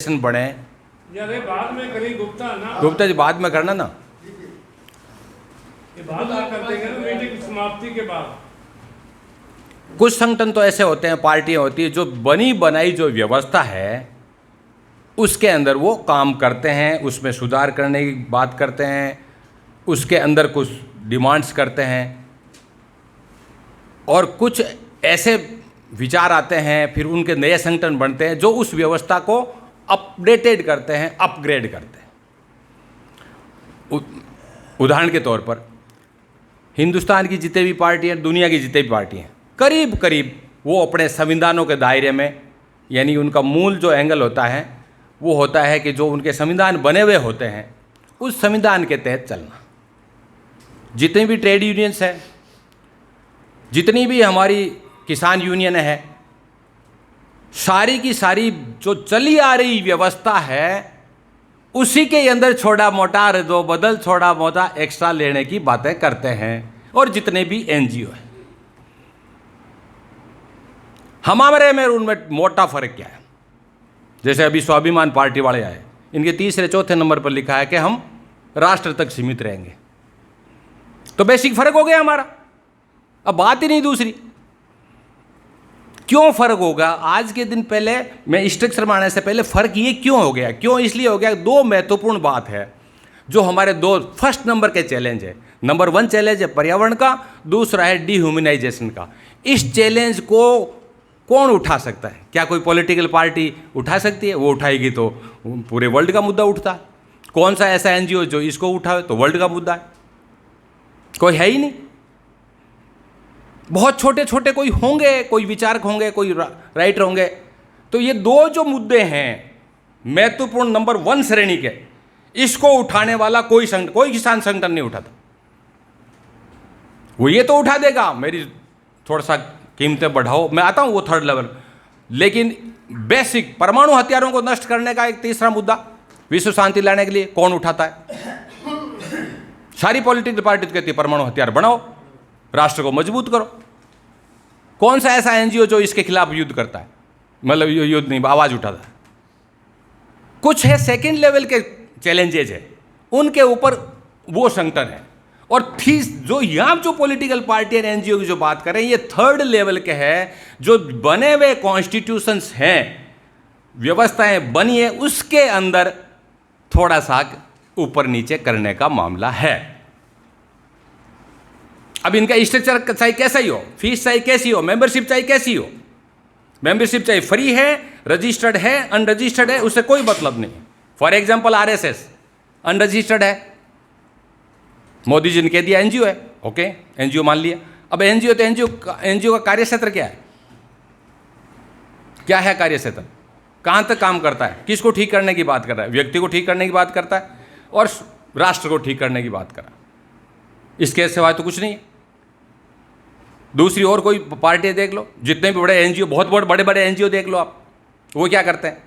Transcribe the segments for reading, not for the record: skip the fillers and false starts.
बने यार ये बाद में करी गुप्ता ना, गुप्ता जी बाद में करना ना, ये बाद में कर देंगे ना मीटिंग समाप्ति के बाद। कुछ संगठन तो ऐसे होते हैं, पार्टियां होती है जो बनी बनाई जो व्यवस्था है उसके अंदर वो काम करते हैं, उसमें सुधार करने की बात करते हैं, उसके अंदर कुछ डिमांड्स करते हैं और कुछ ऐसे विचार आते हैं, फिर उनके नए संगठन बनते हैं जो उस व्यवस्था को अपडेटेड करते हैं, अपग्रेड करते हैं। उदाहरण के तौर पर हिंदुस्तान की जितनी भी पार्टियां, दुनिया की जितनी भी पार्टियां, करीब करीब वो अपने संविधानों के दायरे में, यानी उनका मूल जो एंगल होता है वो होता है कि जो उनके संविधान बने हुए होते हैं उस संविधान के तहत चलना। जितनी भी ट्रेड यूनियंस है, जितनी भी हमारी किसान यूनियन है, सारी की सारी जो चली आ रही व्यवस्था है उसी के अंदर छोटा मोटा रद्दो बदल, छोटा मोटा एक्स्ट्रा लेने की बातें करते हैं। और जितने भी एनजीओ हैं, हमारे में उनमें मोटा फर्क क्या है? जैसे अभी स्वाभिमान पार्टी वाले आए, इनके तीसरे चौथे नंबर पर लिखा है कि हम राष्ट्र तक सीमित रहेंगे। तो बेसिक फर्क हो गया हमारा, अब बात ही नहीं दूसरी। क्यों फर्क होगा? आज के दिन पहले मैं स्ट्रक्चर में आने से पहले फर्क ये क्यों हो गया? क्यों इसलिए हो गया, दो महत्वपूर्ण बात है जो हमारे दो फर्स्ट नंबर के चैलेंज है। नंबर 1 चैलेंज है पर्यावरण का, दूसरा है डिह्यूमनाइजेशन का। इस चैलेंज को कौन उठा सकता है? क्या कोई पॉलिटिकल पार्टी उठा सकती है? वो उठाएगी तो पूरे वर्ल्ड का मुद्दा उठता है। कौन सा ऐसा एनजीओ जो इसको उठाए? तो वर्ल्ड का मुद्दा है, कोई है ही नहीं। बहुत छोटे छोटे कोई होंगे, कोई विचारक होंगे, कोई राइटर होंगे। तो ये दो जो मुद्दे हैं महत्वपूर्ण नंबर 1 श्रेणी के, इसको उठाने वाला कोई किसान संगठन नहीं उठाता। वो ये तो उठा देगा मेरी थोड़ा सा कीमतें बढ़ाओ, मैं आता हूं वो थर्ड लेवल। लेकिन बेसिक परमाणु हथियारों को नष्ट करने का एक तीसरा मुद्दा, विश्व शांति लाने के लिए कौन उठाता है? सारी पॉलिटिकल पार्टी तो कहती है परमाणु हथियार बनाओ, राष्ट्र को मजबूत करो। कौन सा ऐसा एनजीओ जो इसके खिलाफ युद्ध करता है? मतलब युद्ध नहीं, आवाज उठाता है। कुछ है सेकंड लेवल के चैलेंजेज है, उनके ऊपर वो संगठन है। और जो यहां जो पॉलिटिकल पार्टी और एनजीओ की जो बात कर रहे हैं, ये थर्ड लेवल के है, जो बने हुए कॉन्स्टिट्यूशंस हैं, व्यवस्थाएं बनी है, उसके अंदर थोड़ा सा ऊपर नीचे करने का मामला है। अब इनका स्ट्रक्चर चाहे कैसा ही हो, फीस चाहे कैसी हो, मेंबरशिप चाहे कैसी हो, मेंबरशिप चाहे फ्री है, रजिस्टर्ड है, अनरजिस्टर्ड है, उससे कोई मतलब नहीं। फॉर एग्जांपल आरएसएस अनरजिस्टर्ड है, मोदी जी ने कह दिया एनजीओ है, ओके एनजीओ मान लिया। अब एनजीओ तो एनजीओ का कार्यक्षेत्र क्या है? क्या है कार्यक्षेत्र? कहां तक काम करता है? किसको ठीक करने की बात कर रहा है? व्यक्ति को ठीक करने की बात करता है और राष्ट्र को ठीक करने की बात कर रहा है। इसके सिवाय तो कुछ नहीं है। दूसरी और कोई पार्टी देख लो, जितने भी बड़े एनजीओ, बहुत बड़े बड़े एनजीओ देख लो आप, वो क्या करते हैं?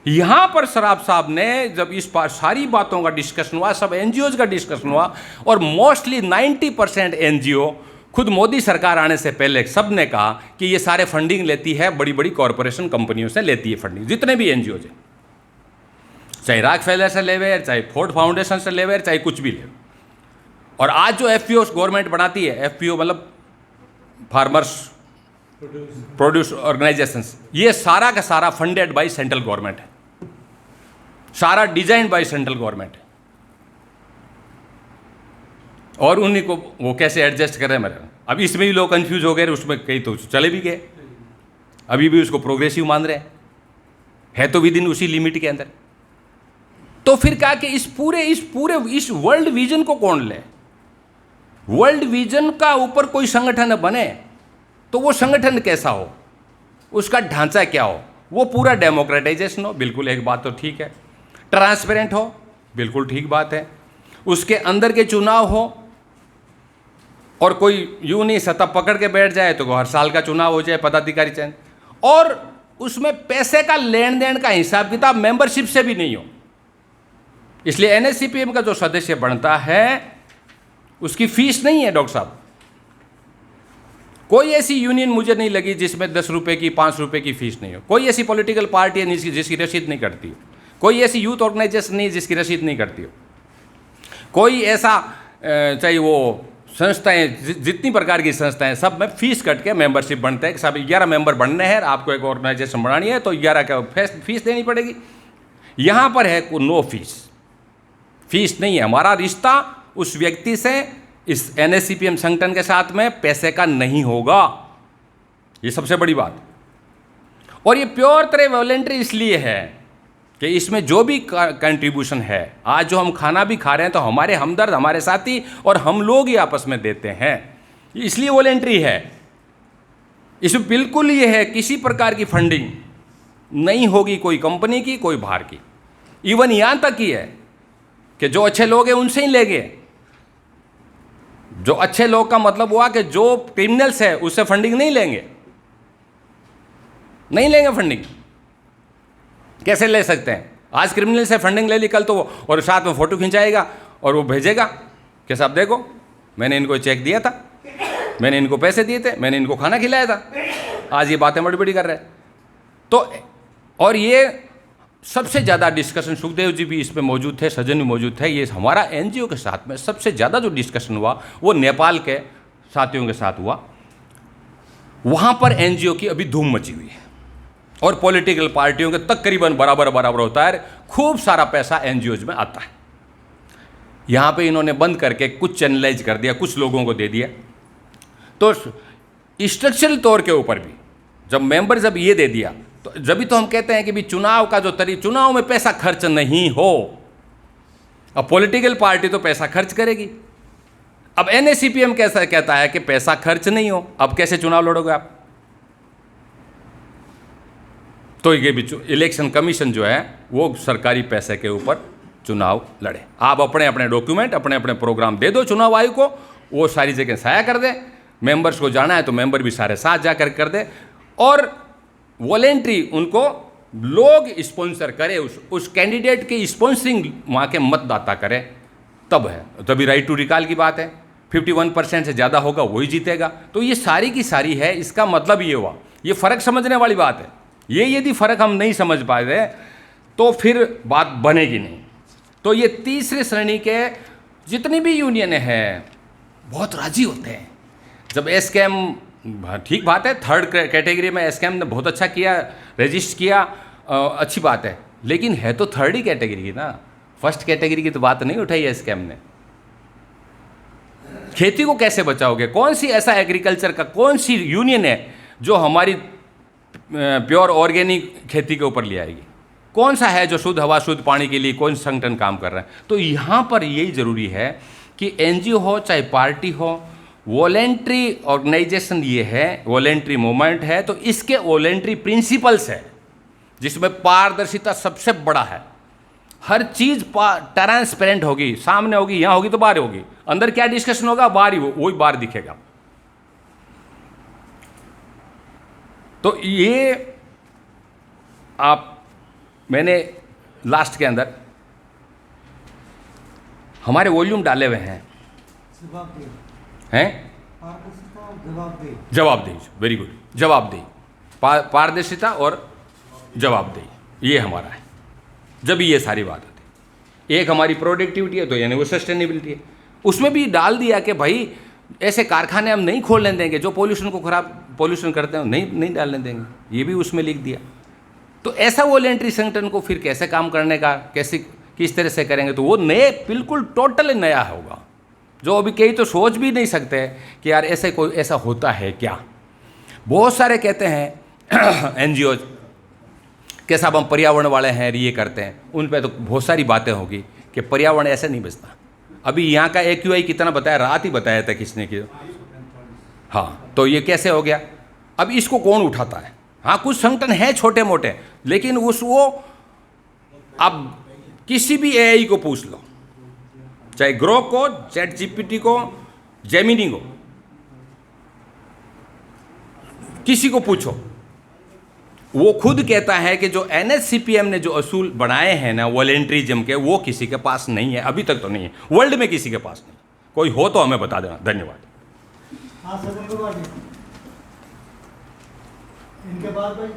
यहां पर सराफ साहब ने जब इस पर सारी बातों का डिस्कशन हुआ, सब एनजीओज का डिस्कशन हुआ, और मोस्टली 90% एनजीओ खुद मोदी सरकार आने से पहले सब ने कहा कि ये सारे फंडिंग लेती है बड़ी बड़ी कॉरपोरेशन कंपनियों से लेती है फंडिंग, जितने भी एनजीओज हैं, चाहे रॉकफेलर से लेवे, चाहे फोर्ड फाउंडेशन से लेवे, चाहे कुछ भी ले। और आज जो एफपीओ गवर्नमेंट बनाती है, एफपीओ मतलब फार्मर्स प्रोड्यूस ऑर्गेनाइजेशंस, ये सारा का सारा फंडेड बाय सेंट्रल गवर्नमेंट है, सारा डिजाइन बाय सेंट्रल गवर्नमेंट है। और उन्हीं को वो कैसे एडजस्ट कर रहे हैं मेरे। अब इसमें भी लोग कंफ्यूज हो गए, उसमें कई तो चले भी गए, अभी भी उसको प्रोग्रेसिव मान रहे हैं, है तो विद इन उसी लिमिट के अंदर। तो फिर कहा कि इस वर्ल्ड विजन को कौन ले? वर्ल्ड विजन का ऊपर कोई संगठन बने तो वो संगठन कैसा हो, उसका ढांचा क्या हो? वो पूरा डेमोक्रेटाइजेशन हो, बिल्कुल एक बात तो ठीक है। ट्रांसपेरेंट हो, बिल्कुल ठीक बात है। उसके अंदर के चुनाव हो, और कोई यूं नहीं सत्ता पकड़ के बैठ जाए तो हर साल का चुनाव हो जाए, पदाधिकारी चयन, और उसमें पैसे का लेन देन का हिसाब किताब मेंबरशिप से भी नहीं हो। इसलिए एनएससीपीएम का जो सदस्य बनता है उसकी फीस नहीं है डॉक्टर साहब, कोई ऐसी यूनियन मुझे नहीं लगी जिसमें 10 रुपये की 5 रुपये की फीस नहीं हो। कोई ऐसी पॉलिटिकल पार्टी है जिसकी रसीद नहीं करती हो। कोई ऐसी यूथ ऑर्गेनाइजेशन नहीं जिसकी रसीद नहीं करती हो। कोई ऐसा चाहे वो संस्थाएं, जितनी प्रकार की संस्थाएं, सब में फीस कट के मेंबरशिप बनते हैं कि सब 11 मेंबर बनने हैं, आपको एक ऑर्गेनाइजेशन बनानी है तो 11 का फीस देनी पड़ेगी। यहाँ पर है नो फीस नहीं है। हमारा रिश्ता उस व्यक्ति से, इस NSCPM संगठन के साथ में पैसे का नहीं होगा। ये सबसे बड़ी बात। और ये प्योर तरह वॉलेंट्री इसलिए है कि इसमें जो भी कंट्रीब्यूशन है, आज जो हम खाना भी खा रहे हैं तो हमारे हमदर्द, हमारे साथी और हम लोग ही आपस में देते हैं, इसलिए वॉलेंट्री है। इसमें बिल्कुल ये है, किसी प्रकार की फंडिंग नहीं होगी, कोई कंपनी की, कोई बाहर की। इवन यहाँ तक ही है कि जो अच्छे लोग हैं उनसे ही लेंगे। जो अच्छे लोग का मतलब हुआ कि जो क्रिमिनल्स है उससे फंडिंग नहीं लेंगे, नहीं लेंगे फंडिंग। कैसे ले सकते हैं? आज क्रिमिनल से फंडिंग ले ली, कल तो और साथ में फोटो खिंचाएगा और वो भेजेगा कि साहब देखो मैंने इनको चेक दिया था, मैंने इनको पैसे दिए थे, मैंने इनको खाना खिलाया था, आज ये बातें बड़ी बड़ी कर रहे हैं। तो और ये सबसे ज़्यादा डिस्कशन, सुखदेव जी भी इसमें मौजूद थे, सज्जन भी मौजूद थे, ये हमारा NGO के साथ में सबसे ज़्यादा जो डिस्कशन हुआ वो नेपाल के साथियों के साथ हुआ। वहाँ पर NGO की अभी धूम मची हुई है और पॉलिटिकल पार्टियों के तकरीबन बराबर होता है। खूब सारा पैसा NGOs में आता है। यहाँ पे इन्होंने बंद करके कुछ चैनलाइज कर दिया, कुछ लोगों को दे दिया। तो स्ट्रक्चरल तौर के ऊपर भी जब मेंबर जब ये दे दिया तो जब तो हम कहते हैं कि भी चुनाव का जो चुनाव में पैसा खर्च नहीं हो। अब पॉलिटिकल पार्टी तो पैसा खर्च करेगी। अब NSCPM कैसा कहता है कि पैसा खर्च नहीं हो, अब कैसे चुनाव लड़ोगे आप? तो ये भी इलेक्शन कमीशन जो है वो सरकारी पैसे के ऊपर चुनाव लड़े। आप अपने अपने डॉक्यूमेंट, अपने अपने प्रोग्राम दे दो चुनाव आयोग को, वो सारी जगह साया कर दे। मेंबर्स को जाना है तो मेंबर भी सारे साथ जाकर कर दे और वॉलेंट्री उनको लोग स्पॉन्सर करे, उस कैंडिडेट की स्पॉन्सरिंग वहाँ के मतदाता करे, तब है। तभी राइट टू रिकॉल की बात है। 51% से ज़्यादा होगा वही जीतेगा। तो ये सारी की सारी है। इसका मतलब ये हुआ, ये फ़र्क समझने वाली बात है। ये यदि फ़र्क हम नहीं समझ पाए तो फिर बात बनेगी नहीं। तो ये तीसरे श्रेणी के जितनी भी यूनियन है बहुत राजी होते हैं जब एसकेएम, ठीक बात है, थर्ड कैटेगरी में एसकेएम ने बहुत अच्छा किया, रजिस्टर किया, अच्छी बात है, लेकिन है तो थर्ड ही कैटेगरी की ना, फर्स्ट कैटेगरी की तो बात नहीं उठाई एसकेएम ने। खेती को कैसे बचाओगे? कौन सी ऐसा एग्रीकल्चर का कौन सी यूनियन है जो हमारी प्योर ऑर्गेनिक खेती के ऊपर ले आएगी? कौन सा है जो शुद्ध हवा शुद्ध पानी के लिए कौन संगठन काम कर रहा है? तो यहाँ पर यही ज़रूरी है कि NGO हो चाहे पार्टी हो, वॉलेंट्री ऑर्गेनाइजेशन ये है, वॉलेंट्री मूवमेंट है, तो इसके वॉलेंट्री प्रिंसिपल्स है जिसमें पारदर्शिता सबसे बड़ा है। हर चीज़ ट्रांसपेरेंट होगी, सामने होगी, यहाँ होगी तो बाहर होगी, अंदर क्या डिस्कशन होगा बाहर ही वही बाहर दिखेगा। तो ये मैंने लास्ट के अंदर हमारे वॉल्यूम डाले हुए हैं जवाबदेही, वेरी गुड, जवाबदेही, पारदर्शिता और जवाबदेही, ये हमारा है। जब ये सारी बात होती है, एक हमारी प्रोडक्टिविटी है तो यानी वो सस्टेनेबिलिटी है। उसमें भी डाल दिया कि भाई ऐसे कारखाने हम नहीं खोलने देंगे जो पोल्यूशन करते हैं, नहीं डालने देंगे, ये भी उसमें लिख दिया। तो ऐसा वॉलेंट्री संगठन को फिर कैसे काम करने का, किस तरह से करेंगे? तो वो नए, बिल्कुल टोटल नया होगा, जो अभी कई तो सोच भी नहीं सकते कि यार ऐसा होता है क्या। बहुत सारे कहते हैं NGO के साहब हम पर्यावरण वाले हैं, ये करते हैं, उन पे तो बहुत सारी बातें होगी कि पर्यावरण ऐसे नहीं बचता। अभी यहाँ का AQI कितना बताया, रात ही बताया था किसने कि, हाँ, तो ये कैसे हो गया? अब इसको कौन उठाता है? हाँ, कुछ संगठन है छोटे मोटे, लेकिन वो अब किसी भी AI को पूछ लो, चाहे ग्रोक को, ChatGPT को, जेमिनी को, किसी को पूछो, वो खुद कहता है कि जो NSCPM ने जो असूल बनाए हैं ना वॉलेंट्रिज्म के, वो किसी के पास नहीं है, अभी तक तो नहीं है, वर्ल्ड में किसी के पास नहीं। कोई हो तो हमें बता देना। धन्यवाद। इनके बाद भाई